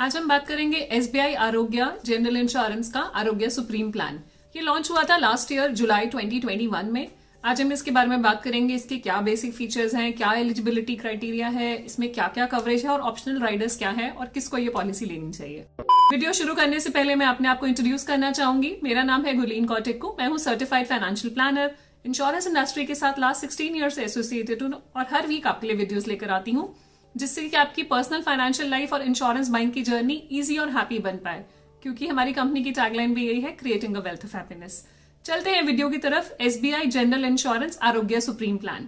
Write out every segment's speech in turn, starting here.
आज हम बात करेंगे एसबीआई आरोग्य जनरल इंश्योरेंस का आरोग्य सुप्रीम प्लान। ये लॉन्च हुआ था लास्ट ईयर जुलाई 2021 में। आज हम इसके बारे में बात करेंगे, इसके क्या बेसिक फीचर्स हैं, क्या एलिजिबिलिटी क्राइटेरिया है, इसमें क्या क्या कवरेज है और ऑप्शनल राइडर्स क्या है और किसको ये पॉलिसी लेनी चाहिए। वीडियो शुरू करने से पहले मैं अपने आप को इंट्रोड्यूस करना चाहूंगी। मेरा नाम है गुरलीन कौटिक्कू। मैं हूँ certified financial planner. Insurance industry के साथ लास्ट 16 ईयर से एसोसिएटेड हूँ और हर वीक आपके लिए वीडियोस लेकर आती हूँ, जिससे कि आपकी पर्सनल फाइनेंशियल लाइफ और इंश्योरेंस बाइंग की जर्नी इजी और हैप्पी बन पाए, क्योंकि हमारी कंपनी की टैगलाइन भी यही है, creating a wealth of happiness. चलते हैं वीडियो की तरफ। एसबीआई जनरल इंश्योरेंस आरोग्य सुप्रीम प्लान।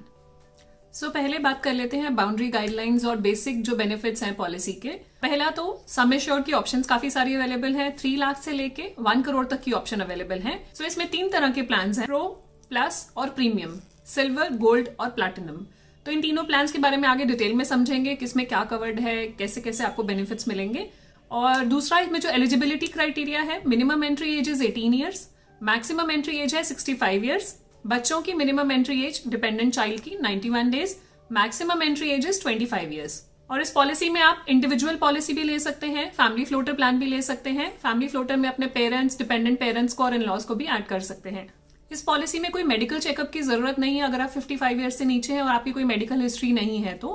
पहले बात कर लेते हैं बाउंड्री गाइडलाइंस और बेसिक जो बेनिफिट्स हैं पॉलिसी के। पहला तो सम एश्योर्ड की ऑप्शंस काफी सारी अवेलेबल हैं। 3 लाख से लेके 1 करोड़ तक की ऑप्शन अवेलेबल है। इसमें 3 तरह के प्लान हैं, प्रो, प्लस और प्रीमियम, सिल्वर, गोल्ड और प्लैटिनम। तो इन तीनों प्लान्स के बारे में आगे डिटेल में समझेंगे, किसमें क्या कवर्ड है, कैसे कैसे आपको बेनिफिट्स मिलेंगे। और दूसरा, इसमें जो एलिजिबिलिटी क्राइटेरिया है, minimum entry age is 18 years, maximum entry age है 65 ईयर्स। बच्चों की minimum entry age dependent child की 91 days, maximum entry age is 25 years. और इस पॉलिसी में आप इंडिविजुअल पॉलिसी भी ले सकते हैं, फैमिली फ्लोटर प्लान भी ले सकते हैं। फैमिली फ्लोटर में अपने पेरेंट्स, डिपेंडेंट पेरेंट्स को और इन लॉज को भी ऐड कर सकते हैं। इस पॉलिसी में कोई मेडिकल चेकअप की जरूरत नहीं है अगर आप 55 ईयर से नीचे हैं और आपकी कोई मेडिकल हिस्ट्री नहीं है तो।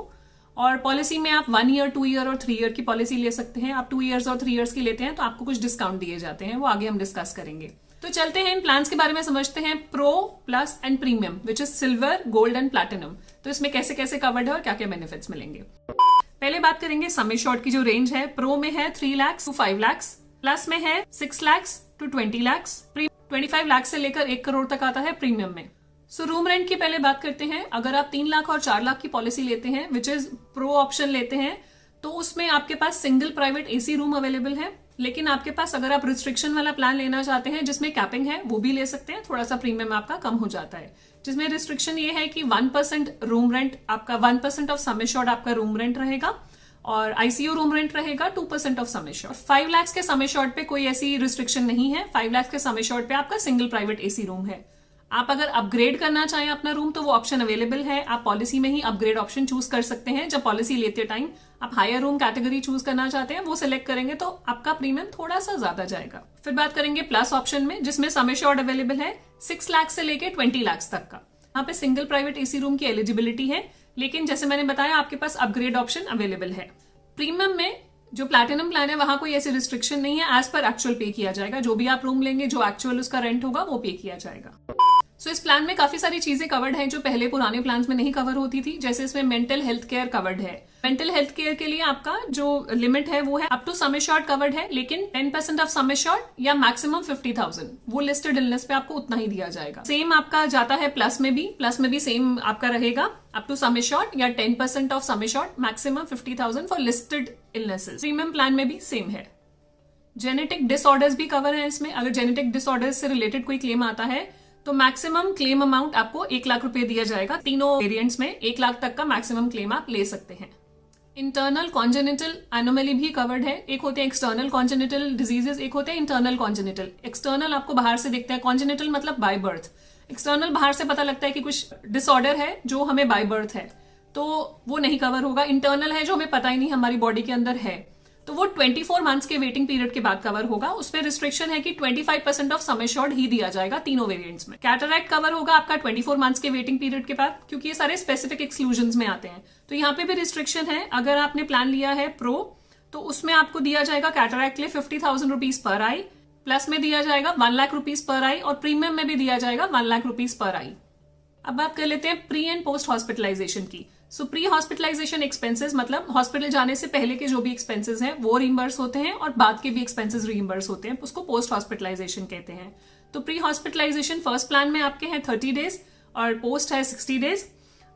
और पॉलिसी में आप 1 ईयर, 2 ईयर और 3 ईयर की पॉलिसी ले सकते हैं। आप 2 ईयर्स और 3 ईयर्स की लेते हैं तो आपको कुछ डिस्काउंट दिए जाते हैं, वो आगे हम डिस्कस करेंगे। तो चलते हैं इन प्लान्स के बारे में समझते हैं। Pro, plus and premium, which is silver, gold and platinum. तो इसमें कैसे कैसे कवर्ड है और क्या क्या बेनिफिट्स मिलेंगे। पहले बात करेंगे सम एश्योर्ड की जो रेंज है। प्रो में है 3 लाख टू 5 लाख, प्लस में है 6 लाख टू 20 लाख, 25 लाख से लेकर 1 करोड़ तक आता है प्रीमियम में। रूम रेंट की पहले बात करते हैं। अगर आप 3 लाख और 4 लाख की पॉलिसी लेते हैं, विच इज प्रो ऑप्शन लेते हैं, तो उसमें आपके पास single private AC room available है। लेकिन आपके पास अगर आप रिस्ट्रिक्शन वाला प्लान लेना चाहते हैं जिसमें कैपिंग है, वो भी ले सकते हैं। थोड़ा सा प्रीमियम आपका कम हो जाता है, जिसमें रिस्ट्रिक्शन ये है कि 1% रूम रेंट आपका, 1% ऑफ सम एश्योर्ड आपका रूम रेंट रहेगा और आईसीयू रूम रेंट रहेगा 2% ऑफ सम एश्योर्ड। 5 लाख के सम एश्योर्ड पे कोई ऐसी रिस्ट्रिक्शन नहीं है। 5 लाख के सम एश्योर्ड पे आपका सिंगल प्राइवेट एसी रूम है। आप अगर अपग्रेड करना चाहें अपना रूम तो वो ऑप्शन अवेलेबल है। आप पॉलिसी में ही अपग्रेड ऑप्शन चूज कर सकते हैं। जब पॉलिसी लेते टाइम आप हायर रूम कैटेगरी चूज करना चाहते हैं, वो सिलेक्ट करेंगे तो आपका प्रीमियम थोड़ा सा ज्यादा जाएगा। फिर बात करेंगे प्लस ऑप्शन में, जिसमें सम एश्योर्ड अवेलेबल है 6 लाख से लेके 20 लाख तक का। यहाँ पे सिंगल प्राइवेट एसी रूम की एलिजिबिलिटी है, लेकिन जैसे मैंने बताया आपके पास अपग्रेड ऑप्शन अवेलेबल है। प्रीमियम में जो प्लैटिनम प्लान है वहां कोई ऐसी रिस्ट्रिक्शन नहीं है। एज पर एक्चुअल पे किया जाएगा। जो भी आप रूम लेंगे, जो एक्चुअल उसका रेंट होगा वो पे किया जाएगा। इस प्लान में काफी सारी चीजें कवर्ड हैं जो पहले पुराने प्लान्स में नहीं कवर होती थी। जैसे इसमें मेंटल हेल्थ केयर कवर्ड है। मेंटल हेल्थ केयर के लिए आपका जो लिमिट है वो है up to sum assured covered है, लेकिन 10% ऑफ सम एश्योर्ड या मैक्सिमम 50,000, वो लिस्टेड इलनेस पे आपको उतना ही दिया जाएगा। सेम आपका जाता है प्लस में भी सेम आपका रहेगा, अप टू सम एश्योर्ड या 10% of sum assured, maximum 50,000 for listed illnesses. Premium plan में भी सेम है। जेनेटिक डिसऑर्डर्स भी कवर है इसमें। अगर जेनेटिक डिसऑर्डर्स से रिलेटेड कोई क्लेम आता है तो मैक्सिमम क्लेम अमाउंट आपको 1 लाख रुपए दिया जाएगा। तीनों वेरिएंट्स में 1 लाख तक का मैक्सिमम क्लेम आप ले सकते हैं। इंटरनल कॉन्जेनिटल एनोमली भी कवर्ड है। एक होते हैं एक्सटर्नल कॉन्जेनिटल डिजीजेस, एक होते हैं इंटरनल कॉन्जेनिटल। एक्सटर्नल आपको बाहर से दिखता है, कॉन्जेनिटल मतलब बाय बर्थ। एक्सटर्नल बाहर से पता लगता है कि कुछ डिसऑर्डर है जो हमें बाय बर्थ है, तो वो नहीं कवर होगा। इंटरनल है जो हमें पता ही नहीं हमारी बॉडी के अंदर है, तो वो 24 मंथ्स के वेटिंग पीरियड के बाद कवर होगा। उसमें रिस्ट्रिक्शन है कि 25% ऑफ सम एश्योर्ड ही दिया जाएगा तीनों वेरिएंट्स में। कैटरैक्ट कवर होगा आपका 24 मंथ्स के वेटिंग पीरियड के बाद, क्योंकि ये सारे स्पेसिफिक एक्सक्लूजन्स में आते हैं। तो यहाँ पे भी रिस्ट्रिक्शन है। अगर आपने प्लान लिया है प्रो, तो उसमें आपको दिया जाएगा कैटरैक्ट के लिए 50,000 रुपीज पर आई, प्लस में दिया जाएगा 1 लाख रुपीज पर आई और प्रीमियम में भी दिया जाएगा 1 लाख रुपीज पर आई। अब बात कर लेते हैं प्री एंड पोस्ट हॉस्पिटलाइजेशन की। प्री हॉस्पिटलाइजेशन एक्सपेंसेस मतलब हॉस्पिटल जाने से पहले के जो भी एक्सपेंसेस हैं वो रिइंबर्स होते हैं और बाद के भी एक्सपेंसेस रिइंबर्स होते हैं, उसको पोस्ट हॉस्पिटलाइजेशन कहते हैं। तो प्री हॉस्पिटलाइजेशन फर्स्ट प्लान में आपके हैं 30 डेज और पोस्ट है 60 days.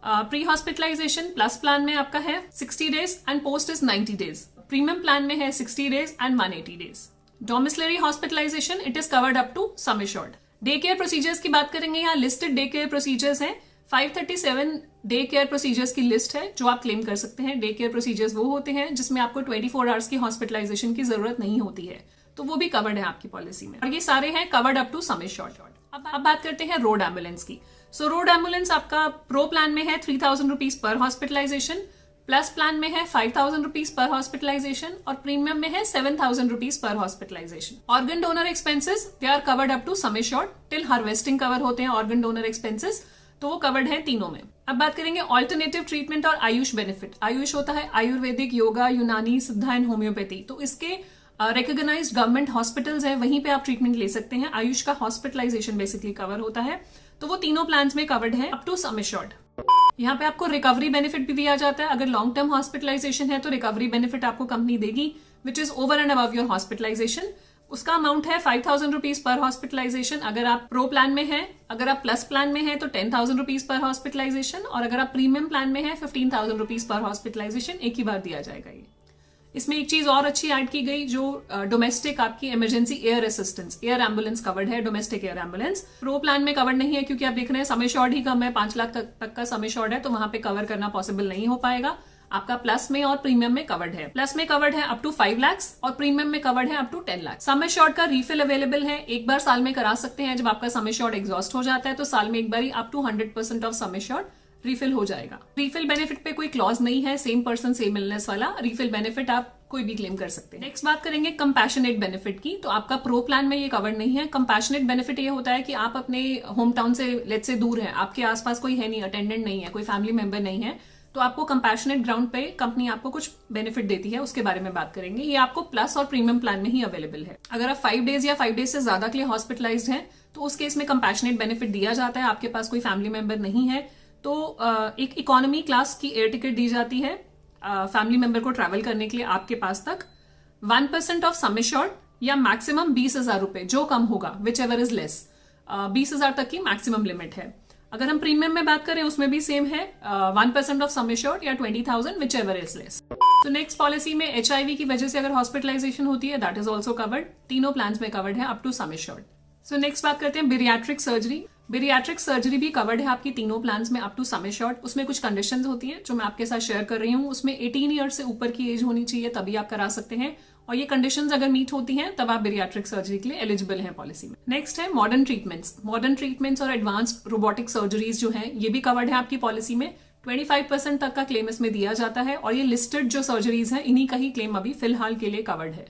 Pre hospitalization plus plan में आपका है 60 days and post is 90 days. Premium plan में है 60 days and 180 days. Domiciliary hospitalization it is covered up to sum assured. Day care procedures की बात करेंगे। यहाँ लिस्टेड डे केयर प्रोसीजर्स हैं। 537 डे केयर प्रोसीजर्स की लिस्ट है जो आप क्लेम कर सकते हैं। डे केयर प्रोसीजर्स वो होते हैं जिसमें आपको 24 आवर्स की हॉस्पिटलाइजेशन की जरूरत नहीं होती है, तो वो भी कवर्ड है आपकी पॉलिसी में। और ये सारे हैं covered up to sum assured. अब बात करते हैं रोड एम्बुलेंस की। रोड एम्बुलेंस आपका प्रो प्लान में है 3,000 रुपीज पर हॉस्पिटलाइजेशन, प्लस प्लान में है 5,000 रुपीज पर हॉस्पिटलाइजेशन और प्रीमियम में है 7,000 रुपीज पर hospitalisation. Organ donor expenses they are covered up to sum assured till harvesting cover होते हैं ऑर्गन डोनर एक्सपेंसेस, तो वो कवर्ड है तीनों में। अब बात करेंगे ऑल्टरनेटिव ट्रीटमेंट और आयुष बेनिफिट। आयुष होता है आयुर्वेदिक, योगा, यूनानी, सिद्धा एंड होम्योपैथी, तो इसके रिकॉग्नाइज्ड गवर्नमेंट हॉस्पिटल्स हैं, वहीं पे आप ट्रीटमेंट ले सकते हैं। आयुष का हॉस्पिटलाइजेशन बेसिकली कवर होता है, तो वो तीनों प्लान्स में कवर्ड है अप टू सम एश्योर्ड। यहाँ पे आपको रिकवरी बेनिफिट भी दिया जाता है। अगर लॉन्ग टर्म हॉस्पिटलाइजेशन है तो रिकवरी बेनिफिट आपको कंपनी देगी which is over and above your hospitalisation. उसका अमाउंट है 5,000 रुपीज पर हॉस्पिटलाइजेशन अगर आप प्रो प्लान में हैं। अगर आप प्लस प्लान में हैं तो 10,000 रुपीज पर हॉस्पिटलाइजेशन, और अगर आप प्रीमियम प्लान में हैं 15,000 रुपीज पर हॉस्पिटलाइजेशन एक ही बार दिया जाएगा। ये इसमें एक चीज और अच्छी ऐड की गई, जो डोमेस्टिक आपकी emergency air assistance, air ambulance covered है, domestic air ambulance. Pro plan में कवर्ड नहीं है क्योंकि आप देख रहे हैं सम एश्योर्ड ही कम है, 5 लाख तक का सम एश्योर्ड है, तो वहां पे कवर करना पॉसिबल नहीं हो पाएगा। आपका प्लस में और प्रीमियम में कवर्ड है। प्लस में कवर्ड है अप टू 5 लाख और प्रीमियम में कवर्ड है up to 10 lakh. Sum assured का रीफिल अवेलेबल है, एक बार साल में करा सकते हैं। जब आपका सम एश्योर्ड एग्जॉस्ट हो जाता है तो साल में एक बार ही up to 100% of sum assured refill हो जाएगा। रीफिल बेनिफिट पे कोई क्लॉज नहीं है, सेम पर्सन सेम इलनेस वाला रीफिल बेनिफिट आप कोई भी क्लेम कर सकते हैं। नेक्स्ट बात करेंगे कंपैशनेट बेनिफिट की, तो आपका प्रो प्लान में ये कवर नहीं है। कंपैशनेट बेनिफिट ये होता है कि आप अपने होम टाउन से लेट्स से दूर हैं, आपके आसपास कोई है नहीं, अटेंडेंट नहीं है, कोई फैमिली मेंबर नहीं है, तो आपको कंपैशनेट ग्राउंड पे कंपनी आपको कुछ बेनिफिट देती है, उसके बारे में बात करेंगे। ये आपको प्लस और प्रीमियम प्लान में ही अवेलेबल है। अगर आप 5 डेज या 5 डेज से ज्यादा के लिए हॉस्पिटलाइज्ड हैं तो उस केस में कंपैशनेट बेनिफिट दिया जाता है। आपके पास कोई फैमिली मेंबर नहीं है तो एक इकोनॉमी क्लास की एयर टिकट दी जाती है फैमिली मेंबर को ट्रैवल करने के लिए आपके पास तक। 1% ऑफ सम एश्योर्ड या मैक्सिमम 20,000 रुपए, जो कम होगा विच एवर इज लेस, 20,000 तक की मैक्सिमम लिमिट है। अगर हम प्रीमियम में बात करें उसमें भी सेम है, 1% ऑफ सम एश्योर्ड या 20,000 विच एवर इज लेस। तो नेक्स्ट पॉलिसी में HIV की वजह से अगर हॉस्पिटलाइजेशन होती है दैट इज ऑल्सो कवर्ड, तीनों प्लान में कवर्ड है up to sum assured. So next बात करते हैं बेरियाट्रिक सर्जरी। बेरियाट्रिक सर्जरी भी कवर्ड है आपकी तीनों प्लान्स में अप टू सम एश्योर्ड। उसमें कुछ कंडीशंस होती हैं जो मैं आपके साथ शेयर कर रही हूँ। उसमें 18 ईयर से ऊपर की एज होनी चाहिए तभी आप करा सकते हैं, और ये कंडीशंस अगर मीट होती हैं तब आप बेरियाट्रिक सर्जरी के लिए एलिजिबल हैं पॉलिसी में। नेक्स्ट है मॉडर्न ट्रीटमेंट्स। मॉडर्न ट्रीटमेंट्स और एडवांस्ड रोबोटिक सर्जरीज जो है ये भी कवर्ड है आपकी पॉलिसी में। 25% तक का क्लेम इसमें दिया जाता है, और ये लिस्टेड जो सर्जरीज हैं इन्हीं का ही क्लेम अभी फिलहाल के लिए कवर्ड है।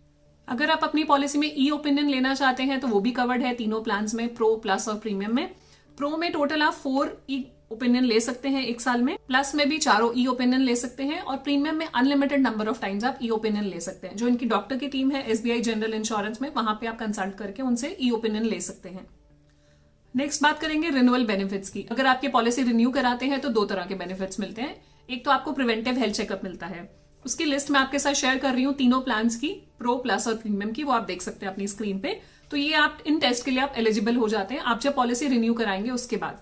अगर आप अपनी पॉलिसी में ई ओपिनियन लेना चाहते हैं तो वो भी कवर्ड है तीनों प्लान्स में, प्रो, प्लस और प्रीमियम में। प्रो में टोटल आप 4 ई ओपिनियन ले सकते हैं एक साल में, प्लस में भी 4 ई ओपिनियन ले सकते हैं, और प्रीमियम में अनलिमिटेड नंबर ऑफ टाइम्स आप ई ओपिनियन ले सकते हैं। जो इनकी डॉक्टर की टीम है SBI जनरल इंश्योरेंस में, वहां पे आप कंसल्ट करके उनसे ई ओपिनियन ले सकते हैं। नेक्स्ट बात करेंगे रिन्यूअल बेनिफिट्स की। अगर आपकी पॉलिसी रिन्यू कराते हैं तो 2 तरह के बेनिफिट्स मिलते हैं। एक तो आपको प्रिवेंटिव हेल्थ चेकअप मिलता है, उसकी लिस्ट मैं आपके साथ शेयर कर रही हूँ तीनों प्लान्स की, प्रो, प्लस और प्रीमियम की, वो आप देख सकते हैं अपनी स्क्रीन पे। तो ये आप इन टेस्ट के लिए आप एलिजिबल हो जाते हैं आप जब पॉलिसी रिन्यू कराएंगे उसके बाद।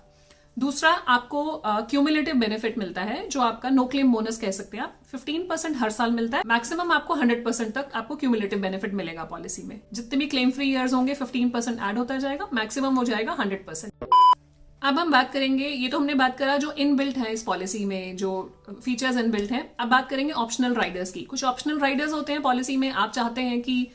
दूसरा आपको क्यूमुलेटिव बेनिफिट मिलता है जो आपका नो क्लेम बोनस कह सकते हैं आप, 15% हर साल मिलता है। मैक्सिमम आपको 100% तक आपको क्यूमुलेटिव बेनिफिट मिलेगा पॉलिसी में। जितने भी क्लेम फ्री ईयर्स होंगे 15% ऐड होता जाएगा, मैक्सिमम हो जाएगा 100%। अब हम बात करेंगे, ये तो हमने बात करा जो इनबिल्ट है इस पॉलिसी में, जो फीचर्स इनबिल्ट हैं। अब बात करेंगे ऑप्शनल राइडर्स की। कुछ ऑप्शनल राइडर्स होते हैं पॉलिसी में। आप चाहते हैं कि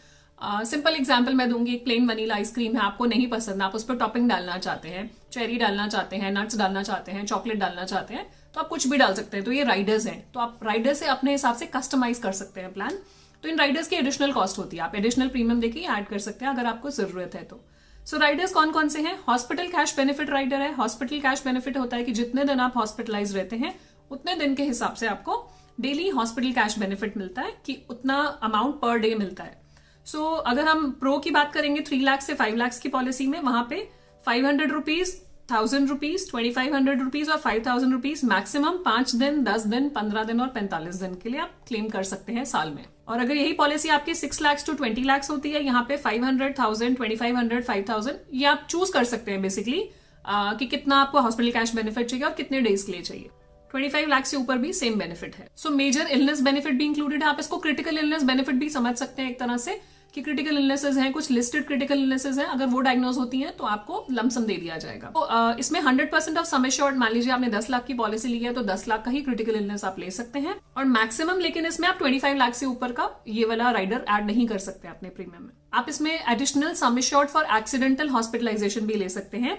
सिंपल एग्जांपल मैं दूंगी, एक प्लेन वनीला आइसक्रीम है, आपको नहीं पसंद, आप उस पर टॉपिंग डालना चाहते हैं, चेरी डालना चाहते हैं, नट्स डालना चाहते हैं, चॉकलेट डालना चाहते हैं, तो आप कुछ भी डाल सकते हैं। तो ये राइडर्स हैं, तो आप राइडर से अपने हिसाब से कस्टमाइज कर सकते हैं प्लान। तो इन राइडर्स की एडिशनल कॉस्ट होती है, आप एडिशनल प्रीमियम देखिए ऐड कर सकते हैं अगर आपको जरूरत है तो। सो राइडर्स कौन कौन से हैं? हॉस्पिटल कैश बेनिफिट राइडर है। हॉस्पिटल कैश बेनिफिट होता है कि जितने दिन आप हॉस्पिटलाइज रहते हैं उतने दिन के हिसाब से आपको डेली हॉस्पिटल कैश बेनिफिट मिलता है, कि उतना अमाउंट पर डे मिलता है। सो अगर हम प्रो की बात करेंगे 3 लाख से 5 लाख की पॉलिसी में, वहां पे 500 रुपीज, 1000 रुपीज, 2500 रुपीज और 5000 रुपीज मैक्सिमम 5 दिन, 10 दिन, 15 दिन और 45 दिन के लिए आप क्लेम कर सकते हैं साल में। और अगर यही पॉलिसी आपकी 6 लाख to 20 लाख होती है, यहाँ पे 500, 1000, 2500, 5000 ये आप चूज कर सकते हैं बेसिकली कि कितना आपको हॉस्पिटल कैश बेनिफिट चाहिए और कितने डेज के लिए चाहिए। 25 लाख से ऊपर भी सेम बेनिफिट है। सो मेजर इलनेस बेनिफिट भी इंक्लूडेड है। आप इसको क्रिटिकल इलनेस बेनिफिट भी समझ सकते हैं एक तरह से, कि क्रिटिकल इलनेसेस हैं, कुछ लिस्टेड क्रिटिकल इलनेसेस हैं, अगर वो डायग्नोज होती हैं तो आपको लमसम दे दिया जाएगा। तो इसमें 100% ऑफ सम एश्योर्ड, मान लीजिए आपने 10 लाख की पॉलिसी ली है तो 10 लाख का ही क्रिटिकल इलनेस आप ले सकते हैं, और मैक्सिमम लेकिन इसमें आप 25 लाख से ऊपर का ये वाला राइडर ऐड नहीं कर सकते अपने प्रीमियम में। आप इसमें additional sum assured for accidental hospitalisation भी ले सकते हैं।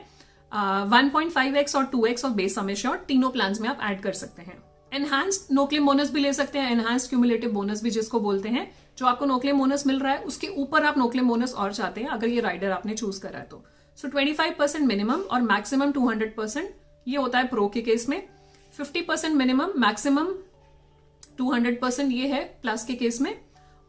1.5x और 2x of base sum assured तीनों प्लान्स में आप ऐड कर सकते हैं। एनहांस्ड नो क्लेम बोनस भी ले सकते हैं, एनहांस्ड क्यूमुलेटिव बोनस भी जिसको बोलते हैं। जो आपको नो क्लेम बोनस मिल रहा है उसके ऊपर आप नो क्लेम बोनस और चाहते हैं अगर ये राइडर आपने चूज करा है तो। सो 25% मिनिमम और मैक्सिमम 200%, ये होता है प्रो के केस में। 50% मिनिमम, मैक्सिमम 200%, ये है प्लस के केस में।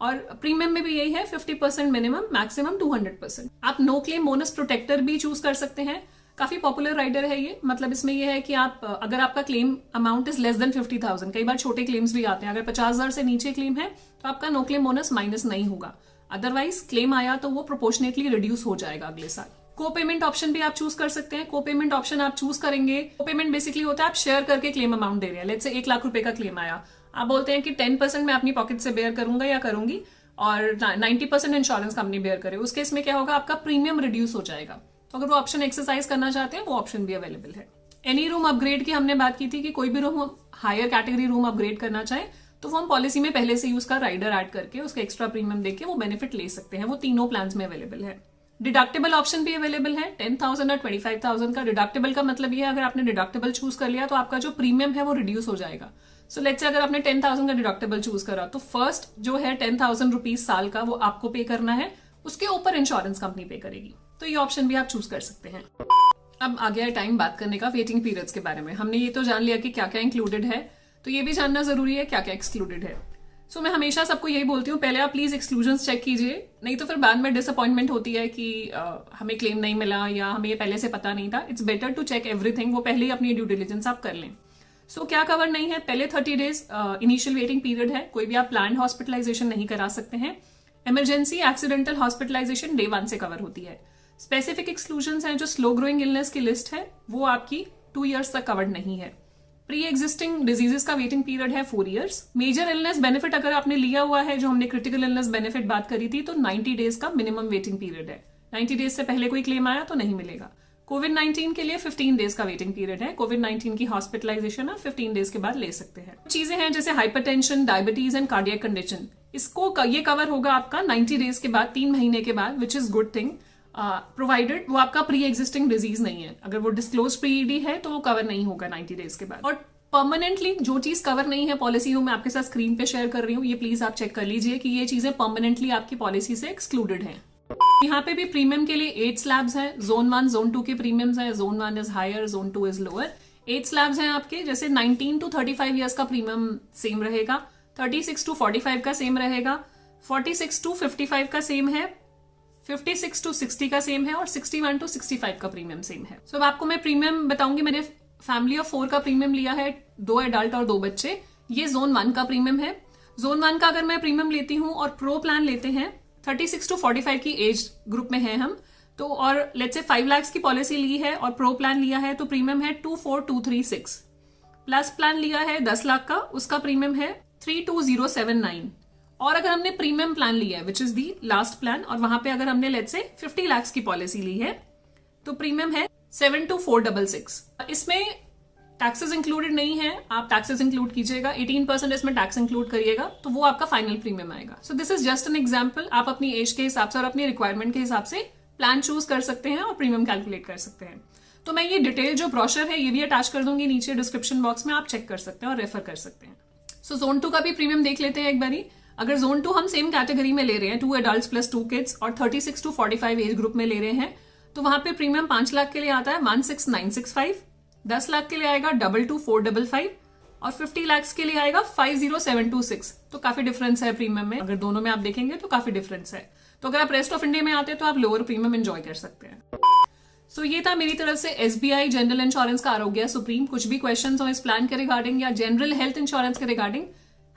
और प्रीमियम में भी यही है, 50% मिनिमम, मैक्सिमम 200%। आप नो क्लेम बोनस प्रोटेक्टर भी चूज कर सकते हैं। काफी पॉपुलर राइडर है ये। मतलब इसमें ये है कि आप अगर आपका claim amount is less than 50,000, कई बार छोटे क्लेम्स भी आते हैं, अगर 50,000 से नीचे क्लेम है तो आपका नो क्लेम बोनस माइनस नहीं होगा। अदरवाइज क्लेम आया तो वो प्रोपोर्शनेटली रिड्यूस हो जाएगा अगले साल। को पेमेंट ऑप्शन भी आप चूज कर सकते हैं। को पेमेंट ऑप्शन आप चूज करेंगे, को पेमेंट बेसिकली होता है आप शेयर करके क्लेम अमाउंट दे रहे हैं। लेट्स से 1 लाख रुपए का क्लेम आया, आप बोलते हैं कि 10% मैं अपनी पॉकेट से बेयर करूंगा या करूंगी और 90% इंश्योरेंस कंपनी बेयर करे। उस केस में क्या होगा, आपका प्रीमियम रिड्यूस हो जाएगा। तो अगर वो ऑप्शन एक्सरसाइज करना चाहते हैं वो ऑप्शन भी अवेलेबल है। एनी रूम अपग्रेड की हमने बात की थी कि कोई भी room higher category room upgrade करना चाहे तो वो हम पॉलिसी में पहले से ही उसका राइडर ऐड करके उसका एक्स्ट्रा प्रीमियम देके वो बेनिफिट ले सकते हैं। वो तीनों प्लान्स में अवेलेबल है। डिडक्टेबल ऑप्शन भी अवेलेबल है। 10,000 और 25,000 का। डिडक्टेबल का मतलब ये है अगर आपने डिडक्टेबल चूज कर लिया तो आपका जो प्रीमियम है वो रिड्यूस हो जाएगा। सो लेट्स से अगर आपने 10,000 का डिडक्टेबल चूज करा तो फर्स्ट जो है 10,000 रुपीज साल का वो आपको पे करना है, उसके ऊपर इंश्योरेंस कंपनी पे करेगी। तो ये ऑप्शन भी आप चूज कर सकते हैं। अब आ गया टाइम बात करने का वेटिंग पीरियड्स के बारे में। हमने ये तो जान लिया कि क्या क्या इंक्लूडेड है, तो ये भी जानना जरूरी है क्या क्या एक्सक्लूडेड है। सो मैं हमेशा सबको यही बोलती हूँ, पहले आप प्लीज एक्सक्लूजन्स चेक कीजिए, नहीं तो फिर बाद में डिसअपॉइंटमेंट होती है कि हमें क्लेम नहीं मिला या हमें ये पहले से पता नहीं था। It's better to check everything, वो पहले ही अपनी ड्यू डिलिजेंस आप कर लें। सो क्या कवर नहीं है, पहले 30 डेज इनिशियल वेटिंग पीरियड है। कोई भी आप प्लान हॉस्पिटलाइजेशन नहीं करा सकते हैं। इमरजेंसी एक्सीडेंटल हॉस्पिटलाइजेशन डे 1 से कवर होती है। स्पेसिफिक एक्सक्लूजन्स हैं, जो स्लो ग्रोइंग इलनेस की लिस्ट है वो आपकी 2 ईयर्स तक कवर्ड नहीं है। प्री एग्जिस्टिंग डिजीजेस का वेटिंग पीरियड है 4 ईयर्स। मेजर इलनेस बेनिफिट अगर आपने लिया हुआ है, जो हमने क्रिटिकल इलनेस बेनिफिट बात करी थी, तो 90 डेज का मिनिमम वेटिंग पीरियड है। 90 डेज से पहले कोई क्लेम आया तो नहीं मिलेगा। कोविड-19 के लिए 15 डेज का वेटिंग पीरियड है। कोविड-19 की हॉस्पिटलाइजेशन आप 15 डेज के बाद ले सकते हैं। चीजें हैं जैसे hypertension, diabetes and cardiac condition, इसको ये कवर होगा आपका 90 डेज के बाद, 3 महीने के बाद, which is good thing, provided वो आपका प्री एग्जिस्टिंग डिजीज नहीं है। अगर वो डिस्क्लोज प्रीईडी है तो वो कवर नहीं होगा 90 डेज के बाद। और परमानेंटली जो चीज कवर नहीं है पॉलिसी में, मैं आपके साथ स्क्रीन पे शेयर कर रही हूँ, ये प्लीज आप चेक कर लीजिए कि ये चीजें परमानेंटली आपकी पॉलिसी से एक्सक्लूडेड हैं। यहाँ पे भी प्रीमियम के लिए 8 स्लैब्स हैं। जोन 1, जोन 2 के प्रीमियम्स हैं। Zone 1 is higher, zone 2 is lower. 8 slabs हैं आपके, जैसे 19 to 35 ईयर्स का प्रीमियम सेम रहेगा, 36 to 45 का सेम रहेगा, 46 to 55 का सेम है, 56 to 60 का सेम है और 61 to 65 का प्रीमियम सेम है। अब आपको मैं प्रीमियम बताऊंगी। मैंने फैमिली ऑफ 4 का प्रीमियम लिया है, 2 एडल्ट और 2 बच्चे। ये जोन 1 का प्रीमियम है। जोन 1 का अगर मैं प्रीमियम लेती हूँ और प्रो प्लान लेते हैं, 36 to 45 की एज ग्रुप में है हम तो, और लेट्स से 5 लाख की पॉलिसी ली है और प्रो प्लान लिया है तो प्रीमियम है 24,236। प्लस प्लान लिया है 10 लाख का, उसका प्रीमियम है 32,079। और अगर हमने प्रीमियम प्लान लिया है which is the last plan, और वहां पे अगर हमने लेट्स से 50 लाख की पॉलिसी ली है तो प्रीमियम है 72,466। इसमें टैक्सेस इंक्लूडेड नहीं है, आप टैक्सेस इंक्लूड कीजिएगा, 18% इसमें टैक्स इंक्लूड करिएगा तो वो आपका फाइनल प्रीमियम आएगा। So this is just an example. आप अपनी एज के हिसाब से और अपनी रिक्वायरमेंट के हिसाब से प्लान चूज कर सकते हैं और प्रीमियम कैलकुलेट कर सकते हैं। तो मैं ये डिटेल जो ब्रोशर है ये भी अटैच कर दूंगी नीचे डिस्क्रिप्शन बॉक्स में, आप चेक कर सकते हैं और रेफर कर सकते हैं। सो जोन 2 का भी प्रीमियम देख लेते हैं एक बारी। अगर जोन 2 हम सेम कैटेगरी में ले रहे हैं, 2 एडल्ट प्लस 2 किड्स और 36 to 45 एज ग्रुप में ले रहे हैं, तो वहां पे प्रीमियम 5 लाख के लिए आता है 16,965, 10 लाख के लिए आएगा 22,455 और 50 लाख के लिए आएगा 50,726। तो काफी डिफरेंस है प्रीमियम में, अगर दोनों में आप देखेंगे तो काफी डिफरेंस है। तो अगर आप रेस्ट ऑफ इंडिया में आते हैं तो आप लोअर प्रीमियम एंजॉय कर सकते हैं। सो ये था मेरी तरफ से SBI जनरल इंश्योरेंस का आरोग्य सुप्रीम। कुछ भी क्वेश्चन हो इस प्लान के रिगार्डिंग या जनरल हेल्थ इंश्योरेंस के रिगार्डिंग,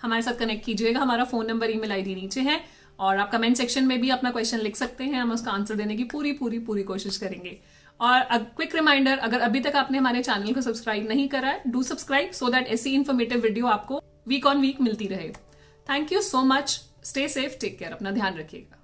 हमारे साथ कनेक्ट कीजिएगा। हमारा फोन नंबर, ईमेल आईडी नीचे है और आप कमेंट सेक्शन में भी अपना क्वेश्चन लिख सकते हैं, हम उसका आंसर देने की पूरी कोशिश करेंगे। और क्विक रिमाइंडर, अगर अभी तक आपने हमारे चैनल को सब्सक्राइब नहीं करा है, डू सब्सक्राइब सो दैट ऐसी इन्फॉर्मेटिव वीडियो आपको वीक ऑन वीक मिलती रहे। Thank you so much. Stay safe, take care, अपना ध्यान रखिएगा।